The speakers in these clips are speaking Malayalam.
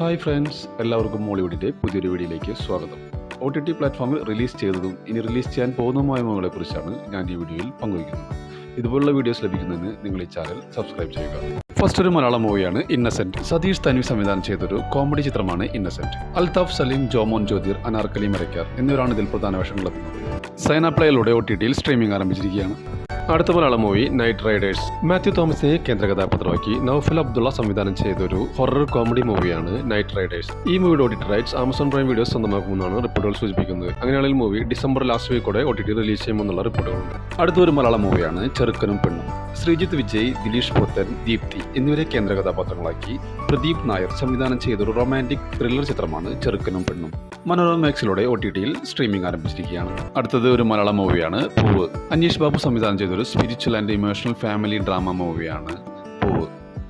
ഹായ് ഫ്രണ്ട്സ്, എല്ലാവർക്കും മോളിവുഡിൻ്റെ പുതിയൊരു വീഡിയോയിലേക്ക് സ്വാഗതം. OTT പ്ലാറ്റ്ഫോമിൽ റിലീസ് ചെയ്തതും ഇനി റിലീസ് ചെയ്യാൻ പോകുന്നതുമായ മൂവികളെക്കുറിച്ചാണ് ഞാൻ ഈ വീഡിയോയിൽ പങ്കുവയ്ക്കുന്നത്. ഇതുപോലുള്ള വീഡിയോസ് ലഭിക്കുന്നതിന് നിങ്ങൾ ഈ ചാനൽ സബ്സ്ക്രൈബ് ചെയ്യുക. ഫസ്റ്റ് ഒരു മലയാളം മൂവിയാണ് ഇന്നസെന്റ്. സതീഷ് തൻവി സംവിധാനം ചെയ്തൊരു കോമഡി ചിത്രമാണ് ഇന്നസെന്റ്. അൽതാഫ് സലീം, ജോമോൻ ജ്യോതിർ, അനാർക്കലി മരക്കാർ എന്നിവരാണ് ഇതിൽ പ്രധാന വേഷങ്ങളെത്തുന്നത്. സൈന പ്ലേയിലൂടെ OTTയിൽ സ്ട്രീമിംഗ് ആരംഭിച്ചിരിക്കുകയാണ്. അടുത്ത Malayalam movie Night Riders. Mathew തോമസിനെ കേന്ദ്ര കഥാപാത്രമാക്കി നൗഫൽ അബ്ദുള്ള സംവിധാനം ചെയ്തൊരു ഹൊറർ കോമഡി മൂവിയാണ് നൈറ്റ് റൈഡേഴ്സ്. ഈ മൂവിയുടെ OTT rights Amazon Prime Videos സ്വന്തമാക്കുമെന്നാണ് റിപ്പോർട്ടുകൾ സൂചിപ്പിക്കുന്നത്. അങ്ങനെയാണെങ്കിൽ മൂവി ഡിസംബർ ലാസ്റ്റ് വീക്കോടെ OTT റിലീസ് ചെയ്യുമെന്നുള്ള റിപ്പോർട്ടുകളുണ്ട്. അടുത്തൊരു മലയാളം മൂവിയാണ് ചെറുക്കനും പെണ്ണും. ശ്രീജിത്ത് വിജയ്, ദിലീഷ് പോത്തൻ, ദീപ്തി എന്നിവരെ കേന്ദ്ര കഥാപാത്രങ്ങളാക്കി പ്രദീപ് നായർ സംവിധാനം ചെയ്തൊരു റൊമാൻറ്റിക് ത്രില്ലർ ചിത്രമാണ് ചെറുക്കനും പെണ്ണും. മനോരമ മാക്സിലൂടെ OTTയിൽ സ്ട്രീമിംഗ് ആരംഭിച്ചിരിക്കുകയാണ്. അടുത്തത് ഒരു മലയാളം മൂവിയാണ് പൂവ്. അനീഷ് ബാബു സംവിധാനം ചെയ്തൊരു spiritual and emotional family drama മൂവിയാണ് പൂവ്.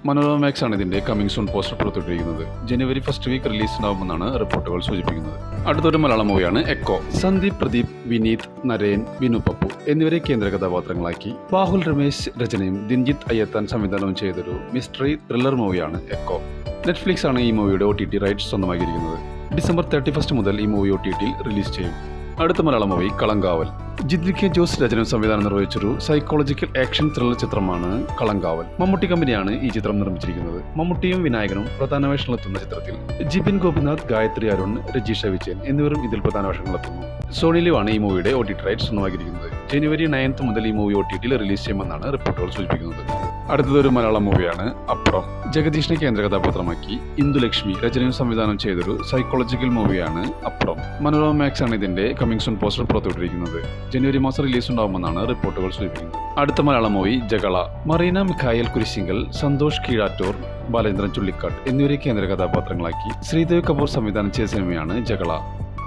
മനോരമ മാക്സ് ആണ് ഇതിന്റെ കമ്മിങ് സൂൺ പോസ്റ്റർ പുറത്തുവിട്ടിരിക്കുന്നത്. ജനുവരി ഫസ്റ്റ് വീക്ക് റിലീസ് ഉണ്ടാവുമെന്നാണ് റിപ്പോർട്ടുകൾ സൂചിപ്പിക്കുന്നത്. അടുത്തൊരു മലയാളം മൂവിയാണ് എക്കോ. സന്ദീപ്, പ്രദീപ്, വിനീത്, നരേൻ, വിനു പപ്പു എന്നിവരെ കേന്ദ്ര കഥാപാത്രങ്ങളാക്കി ബാഹുൽ രമേശ് രചനയും ദിൻജിത്ത് അയ്യത്താൻ സംവിധാനവും ചെയ്തൊരു മിസ്റ്ററി ത്രില്ലർ മൂവിയാണ് എക്കോ. നെറ്റ്ഫ്ലിക്സ് ആണ് ഈ മൂവിയുടെ OTT റൈറ്റ്സ് സ്വന്തമാക്കിയിരിക്കുന്നത്. ഡിസംബർ 31 മുതൽ ഈ മൂവി OTTയിൽ റിലീസ് ചെയ്യും. അടുത്ത മലയാളം മൂവി കളങ്കാവൽ. ജിദ്വി കെ ജോസ് രചന സംവിധാനം നിർവഹിച്ചൊരു സൈക്കോളജിക്കൽ ആക്ഷൻ ത്രില്ലർ ചിത്രമാണ് കളങ്കാവൽ. മമ്മൂട്ടി കമ്പനിയാണ് ഈ ചിത്രം നിർമ്മിച്ചിരിക്കുന്നത്. മമ്മൂട്ടിയും വിനായകനും പ്രധാന വേഷങ്ങളെത്തുന്ന ചിത്രത്തിൽ ജിബിൻ ഗോപിനാഥ്, ഗായത്രി അരുൺ, രജീഷ വിജയൻ എന്നിവരും ഇതിൽ പ്രധാന വേഷങ്ങളെത്തുന്നു. സോണി ലിവ് ആണ് ഈ മൂവിയുടെ OTT റൈറ്റ്സ് സ്വന്തമാക്കിയിരിക്കുന്നത്. ജനുവരി 9 മുതൽ ഈ മൂവി OTTയിൽ റിലീസ് ചെയ്യുമെന്നാണ് റിപ്പോർട്ടുകൾ സൂചിപ്പിക്കുന്നത്. അടുത്തതൊരു മലയാളം മൂവിയാണ് അപ്പുറം. ജഗദീഷിനെ കേന്ദ്ര കഥാപാത്രമാക്കി ഇന്ദുലക്ഷ്മി രചനയും സംവിധാനം ചെയ്തൊരു സൈക്കോളജിക്കൽ മൂവിയാണ് അപ്പുറം. മനോരമ മാക്സ് ആണ് ഇതിന്റെ കമ്മിങ് സൂൺ പോസ്റ്റർ പുറത്തുവിട്ടിരിക്കുന്നത്. ജനുവരി മാസം റിലീസ് ഉണ്ടാവുമെന്നാണ് റിപ്പോർട്ടുകൾ സൂചിപ്പിക്കുന്നത്. അടുത്ത മലയാളം മൂവി ജഗള. മറീന മിഖായൽ കുരിശിങ്കൽ, സന്തോഷ് കീഴാറ്റൂർ, ബാലേന്ദ്രൻ ചുള്ളിക്കാട് എന്നിവരെ കേന്ദ്ര കഥാപാത്രങ്ങളാക്കി ശ്രീദേവ് കപൂർ സംവിധാനം ചെയ്ത സിനിമയാണ് ജഗള.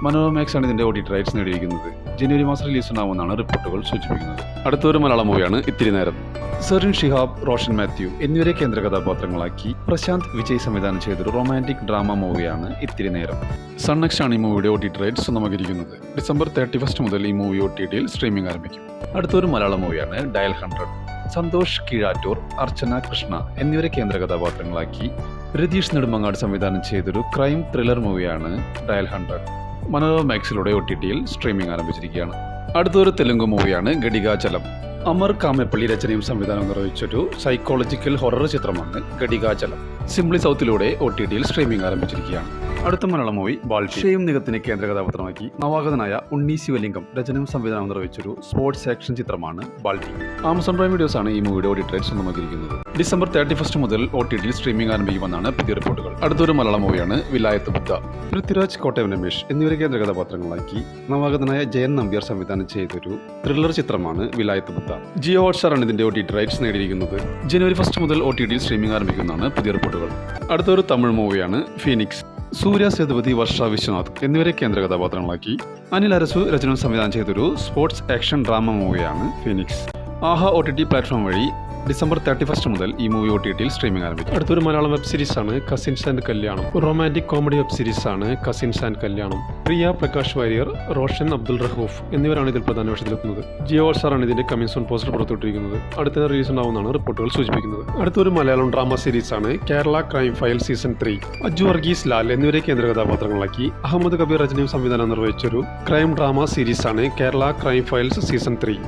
മനോരമ മാക്സ് ആണ് ഇതിന്റെ OTT റൈറ്റ്സ് നേടിയിരിക്കുന്നത്. ജനുവരി മാസം റിലീസ് ഉണ്ടാവുമെന്നാണ് റിപ്പോർട്ടുകൾ സൂചിപ്പിക്കുന്നത്. അടുത്തൊരു മലയാളം മൂവിയാണ് ഇത്തിരി നേരം. സെറിൻ ഷിഹാബ്, റോഷൻ മാത്യു എന്നിവരെ കേന്ദ്ര കഥാപാത്രങ്ങളാക്കി പ്രശാന്ത് വിജയ് സംവിധാനം ചെയ്തൊരു റൊമാൻറ്റിക് ഡ്രാമ മൂവിയാണ് ഇത്തിരി നേരം. സൺനെക്സ്റ്റ് ആണ് ഈ മൂവിയുടെ OTT റൈറ്റ്സ് സ്വന്തമാക്കിയിരിക്കുന്നത്. ഡിസംബർ 31 മുതൽ ഈ മൂവി OTTയിൽ സ്ട്രീമിംഗ് ആരംഭിക്കും. അടുത്തൊരു മലയാളം മൂവിയാണ് ഡയൽ 100. സന്തോഷ് കീഴാറ്റൂർ, അർച്ചന കൃഷ്ണ എന്നിവരെ കേന്ദ്ര കഥാപാത്രങ്ങളാക്കി രതീഷ് നെടുമങ്ങാട് സംവിധാനം ചെയ്തൊരു ക്രൈം ത്രില്ലർ മൂവിയാണ് ഡയൽ 100. മനോരമ മാക്സിലൂടെ OTTയിൽ സ്ട്രീമിംഗ് ആരംഭിച്ചിരിക്കുകയാണ്. അടുത്തൊരു തെലുങ്ക് മൂവിയാണ് ഗഡികാചലം. അമർ കാമപ്പള്ളി രചനയും സംവിധാനം നിർവഹിച്ചൊരു സൈക്കോളജിക്കൽ ഹൊറർ ചിത്രമാണ് ഗഡികാചലം. സിംപ്ലി സൗത്തിലൂടെ OTTയിൽ സ്ട്രീമിംഗ് ആരംഭിച്ചിരിക്കുകയാണ്. അടുത്ത മലയാളം മൂവി ബാൾട്ടി. ഷെയും നിഗത്തിനെ കേന്ദ്ര കഥാപാത്രമാക്കി നവാഗതനായ ഉണ്ണി ശിവലിംഗം രചനയും സംവിധാനം നിർവഹിച്ചൊരു സ്പോർട്സ് ആക്ഷൻ ചിത്രമാണ് ബാൾട്ടി. ആമസോൺ പ്രൈം വീഡിയോസ് ആണ് ഈ മൂവിയുടെ OTT റൈറ്റ്സ് സ്വന്തമാക്കിയിരിക്കുന്നത്. ഡിസംബർ 31 മുതൽ OTTയിൽ സ്ട്രീമിംഗ് ആരംഭിക്കുമെന്നാണ് പുതിയ റിപ്പോർട്ടുകൾ. അടുത്തൊരു മലയാളം മൂവിയാണ് വിലായത്ത് ബുദ്ധ. പൃഥ്വിരാജ്, കോട്ടയം രമേശ് എന്നിവരെ കേന്ദ്ര കഥാപാത്രങ്ങളാക്കി നവാഗതനായ ജയൻ നമ്പ്യാർ സംവിധാനം ചെയ്തൊരു ത്രില്ലർ ചിത്രമാണ് വിലായത്ത് ബുദ്ധ. ജിയോ ഹോട്ട്സ്റ്റാർ ആണ് ഇതിന്റെ OTT റൈറ്റ്സ് നേടിയിരിക്കുന്നത്. ജനുവരി 1 മുതൽ OTTയിൽ സ്ട്രീമിംഗ് ആരംഭിക്കുമെന്നാണ് പുതിയ റിപ്പോർട്ടുകൾ. അടുത്തൊരു തമിഴ് മൂവിയാണ് ഫീനിക്സ്. സൂര്യ സേതുപതി, വർഷ വിശ്വനാഥ് എന്നിവരെ കേന്ദ്ര കഥാപാത്രങ്ങളാക്കി അനിൽ അരസു രചന സംവിധാനം ചെയ്തൊരു സ്പോർട്സ് ആക്ഷൻ ഡ്രാമ മൂവിയാണ് ഫീനിക്സ്. ആഹ OTT പ്ലാറ്റ്ഫോം വഴി ഡിസംബർ 31 മുതൽ ഈ മൂവി OTTയിൽ സ്ട്രീമിംഗ് ആരംഭിക്കും. അടുത്തൊരു മലയാളം വെബ് സീരീസ് ആണ് കസിൻസ് ആൻഡ് കല്യാണം. റൊമാൻറ്റിക് കോമഡി വെബ് സീരീസ് ആണ് കസിൻസ് ആൻഡ് കല്യാണം. പ്രിയ പ്രകാശ് വാര്യർ, റോഷൻ അബ്ദുൾ റഹൂഫ് എന്നിവരാണ് ഇതിൽ പ്രധാന വേഷത്തിലെത്തുന്നത്. ജിയോ ഹോട്ട്സ്റ്റാർ ആണ് ഇതിന്റെ കമ്മിങ് സൂൺ പോസ്റ്റർ പുറത്തുവിട്ടിരിക്കുന്നത്. അടുത്ത റിലീസ് ഉണ്ടാവുമെന്നാണ് റിപ്പോർട്ടുകൾ സൂചിപ്പിക്കുന്നത്. അടുത്തൊരു മലയാളം ഡ്രാമ സീരീസ് ആണ് Kerala crime file season 3. Aju Varghese, Lal എന്നിവരെ കേന്ദ്ര കഥാപാത്രങ്ങളാക്കി അഹമ്മദ് കബീർ രചനയും സംവിധാനം നിർവഹിച്ചൊരു ക്രൈം ഡ്രാമ സീരീസ് ആണ് Kerala crime files season 3.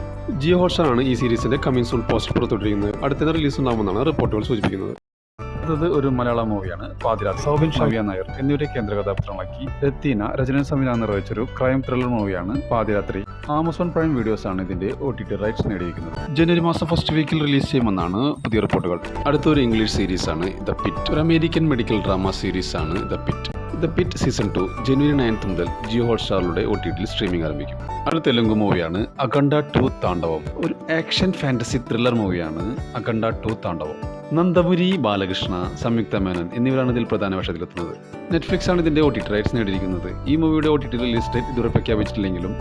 Jio Hotstar ആണ് ഈ സീരീസിന്റെ കമ്മിങ് സൂൺ പോസ്റ്റർ പുറത്തുവിട്ടിരിക്കുന്നത്. അടുത്ത റിലീസ് ഉണ്ടാവുമെന്നാണ് റിപ്പോർട്ടുകൾ സൂചിപ്പിക്കുന്നത്. അടുത്തത് ഒരു മലയാളം മൂവിയാണ് പാതിരാത്രി. സൗബിൻ, ഷവ്യ നായർ എന്നിവരെ കേന്ദ്ര കഥാപാത്രങ്ങളാക്കി രത്തീന രചന സംവിധാനം നിർവഹിച്ചൊരു ക്രൈം ത്രില്ലർ മൂവിയാണ് പാതിരാത്രി. ആമസോൺ പ്രൈം വീഡിയോസ് ആണ് ഇതിന്റെ OTT റൈറ്റ്സ് നേടിയിരിക്കുന്നത്. ജനുവരി മാസം ഫസ്റ്റ് വീക്കിൽ റിലീസ് ചെയ്യുമെന്നാണ് പുതിയ റിപ്പോർട്ടുകൾ. അടുത്തൊരു ഇംഗ്ലീഷ് സീരീസ് ആണ് ദ പിറ്റ്. ഒരു അമേരിക്കൻ മെഡിക്കൽ ഡ്രാമ സീരീസ് ആണ് the pit. The pit season 2 ജനുവരി 9 മുതൽ ജിയോ ഹോട്ട്സ്റ്റാറിലൂടെ OTTയിൽ സ്ട്രീമിംഗ് ആരംഭിക്കും. അടുത്ത തെലുങ്ക് മൂവിയാണ് അഖണ്ഡ 2 താണ്ഡവം. ഒരു ആക്ഷൻ ഫാന്റസി ത്രില്ലർ മൂവിയാണ് അഖണ്ഡ 2 താണ്ഡവം. നന്ദമുരി ബാലകൃഷ്ണ, സംയുക്ത മേനൻ എന്നിവരാണ് ഇതിൽ പ്രധാന വേഷത്തിലെത്തുന്നത്. നെറ്റ്ഫ്ലിക്സ് ആണ് ഇതിന്റെ OTT റൈറ്റ്സ് നേടിയിരിക്കുന്നത്. ഈ മൂവിയുടെ OTT റിലീസ് ഡേറ്റ് ഇതുവരെ പ്രഖ്യാപിച്ചിട്ടില്ലെങ്കിലും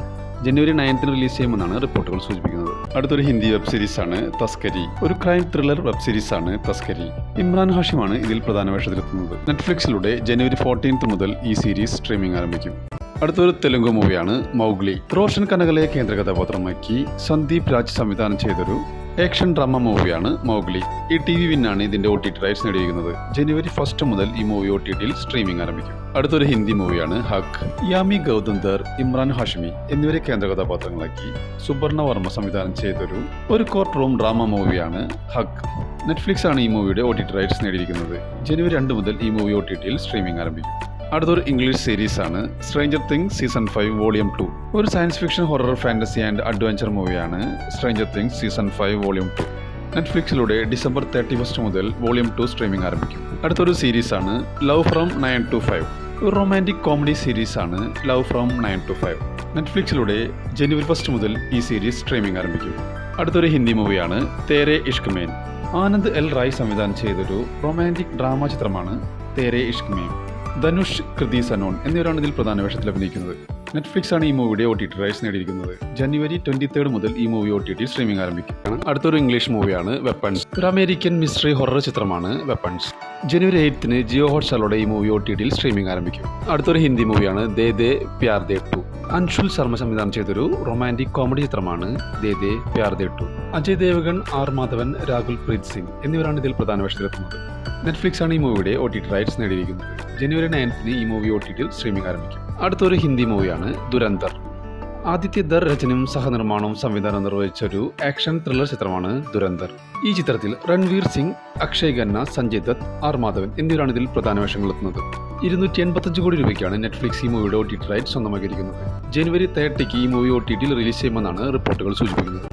ജനുവരി 9 റിലീസ് ചെയ്യുമെന്നാണ് റിപ്പോർട്ടുകൾ സൂചിപ്പിക്കുന്നത്. അടുത്തൊരു ഹിന്ദി വെബ് സീരീസ് ആണ് തസ്കരി. ഒരു ക്രൈം ത്രില്ലർ വെബ് സീരീസ് ആണ് തസ്കരി. ഇമ്രാൻ ഹാഷിമാണ് ഇതിൽ പ്രധാന വേഷത്തിലെത്തുന്നത്. നെറ്റ്ഫ്ലിക്സിലൂടെ ജനുവരി 14 മുതൽ ഈ സീരീസ് സ്ട്രീമിംഗ് ആരംഭിക്കും. അടുത്തൊരു തെലുങ്ക് മൂവിയാണ് മൗഗ്ലി. റോഷൻ കനകലെ കേന്ദ്ര കഥാപാത്രമാക്കി സന്ദീപ് രാജ് സംവിധാനം ചെയ്തൊരു ആക്ഷൻ ഡ്രാമ മൂവിയാണ് മൗഗ്ലി. ഈ TV വിന്നാണ് ഇതിന്റെ OTT റൈറ്റ്സ് നേടിയിരിക്കുന്നത്. ജനുവരി 1 മുതൽ ഈ മൂവി OTTയിൽ സ്ട്രീമിംഗ് ആരംഭിക്കും. അടുത്തൊരു ഹിന്ദി മൂവിയാണ് ഹക്ക്. യാമി ഗൗതംദർ, ഇമ്രാൻ ഹാഷ്മി എന്നിവരെ കേന്ദ്ര കഥാപാത്രങ്ങളാക്കി സുബർണ വർമ്മ സംവിധാനം ചെയ്തൊരു കോർട്ട് റൂം ഡ്രാമ മൂവിയാണ് ഹക്ക്. നെറ്റ്ഫ്ലിക്സ് ആണ് ഈ മൂവിയുടെ OTT റൈറ്റ്സ് നേടിയിരിക്കുന്നത്. ജനുവരി 2 മുതൽ ഈ മൂവി OTTയിൽ സ്ട്രീമിംഗ് ആരംഭിക്കും. അടുത്തൊരു ഇംഗ്ലീഷ് സീരീസ് ആണ് സ്ട്രേഞ്ചർ തിങ്സ് സീസൺ 5 വോളിയം 2. ഒരു science fiction horror fantasy and adventure മൂവിയാണ് സ്ട്രേഞ്ചർ തിങ്സ് സീസൺ 5 വോളിയം 2. നെറ്റ്ഫ്ലിക്സിലൂടെ ഡിസംബർ 31 മുതൽ വോളിയം 2 സ്ട്രീമിംഗ് ആരംഭിക്കും. അടുത്തൊരു സീരീസ് ആണ് ലവ് ഫ്രം 9 to 5. ഒരു റൊമാൻറ്റിക് കോമഡി സീരീസ് ആണ് ലവ് ഫ്രം 9 to 5. നെറ്റ്ഫ്ലിക്സിലൂടെ ജനുവരി 1 മുതൽ ഈ സീരീസ് സ്ട്രീമിംഗ് ആരംഭിക്കും. അടുത്തൊരു ഹിന്ദി മൂവിയാണ് തേരെ ഇഷ്ക് മേൻ. ആനന്ദ് എൽ റായ് സംവിധാനം ചെയ്തൊരു റൊമാൻറ്റിക് ഡ്രാമ ചിത്രമാണ് തേരെ ഇഷ്ക് മേൻ. ധനുഷ്, കൃതി സനോൺ എന്നിവരാണ് ഇതിൽ പ്രധാന വേഷത്തിൽ അഭിനയിക്കുന്നത്. നെറ്റ്ഫ്ലിക്സ് ആണ് ഈ മൂവിയുടെ OTT റൈറ്റ്സ് നേടിയിരിക്കുന്നത്. ജനുവരി 23 മുതൽ ഈ മൂവി OTT സ്ട്രീമിംഗ് ആരംഭിക്കും. അടുത്തൊരു ഇംഗ്ലീഷ് മൂവിയാണ് വെപ്പൺസ്. ഒരു അമേരിക്കൻ മിസ്റ്ററി ഹൊറർ ചിത്രമാണ് വെപ്പൺസ്. ജനുവരി 8 ജിയോ ഹോട്ട്സ്റ്റാറിലൂടെ ഈ മൂവി OTTയിൽ സ്ട്രീമിംഗ് ആരംഭിക്കും. അടുത്തൊരു ഹിന്ദി മൂവിയാണ് ദേ ദേ പ്യാർ ദേ 2. അൻഷുൽ ശർമ്മ സംവിധാനം ചെയ്തൊരു റൊമാൻറ്റിക് കോമഡി ചിത്രമാണ് ദേ ദേ പ്യാർ ദേ 2. അജയ് ദേവഗൺ, ആർ മാധവൻ, രാഹുൽ പ്രീത് സിംഗ് എന്നിവരാണ് ഇതിൽ പ്രധാന വേഷത്തിലെത്തുന്നത്. നെറ്റ്ഫ്ലിക്സ് ആണ് ഈ മൂവിയുടെ OTT റൈറ്റ്സ് നേടിയിരിക്കുന്നത്. ജനുവരി 9 ഈ മൂവി OTTയിൽ സ്ട്രീമിംഗ് ആരംഭിക്കും. അടുത്തൊരു ഹിന്ദി മൂവിയാണ് ദുരന്തർ. ആദിത്യ ദർ രചനയും സഹനിർമ്മാണവും സംവിധാനം നിർവഹിച്ച ഒരു ആക്ഷൻ ത്രില്ലർ ചിത്രമാണ് ദുരന്തർ. ഈ ചിത്രത്തിൽ രൺവീർ സിംഗ്, അക്ഷയ് ഖന്ന, സഞ്ജയ് ദത്ത്, ആർ മാധവൻ എന്നിവരാണ് ഇതിൽ പ്രധാന വേഷങ്ങളെത്തുന്നത്. 285 കോടി രൂപയ്ക്കാണ് നെറ്റ്ഫ്ലിക്സ് ഈ മൂവിയുടെ OTT റൈറ്റ്സ് സ്വന്തമാക്കിയിരിക്കുന്നത്. ജനുവരി 30 ഈ മൂവി OTTയിൽ റിലീസ് ചെയ്യുമെന്നാണ് റിപ്പോർട്ടുകൾ സൂചിപ്പിക്കുന്നത്.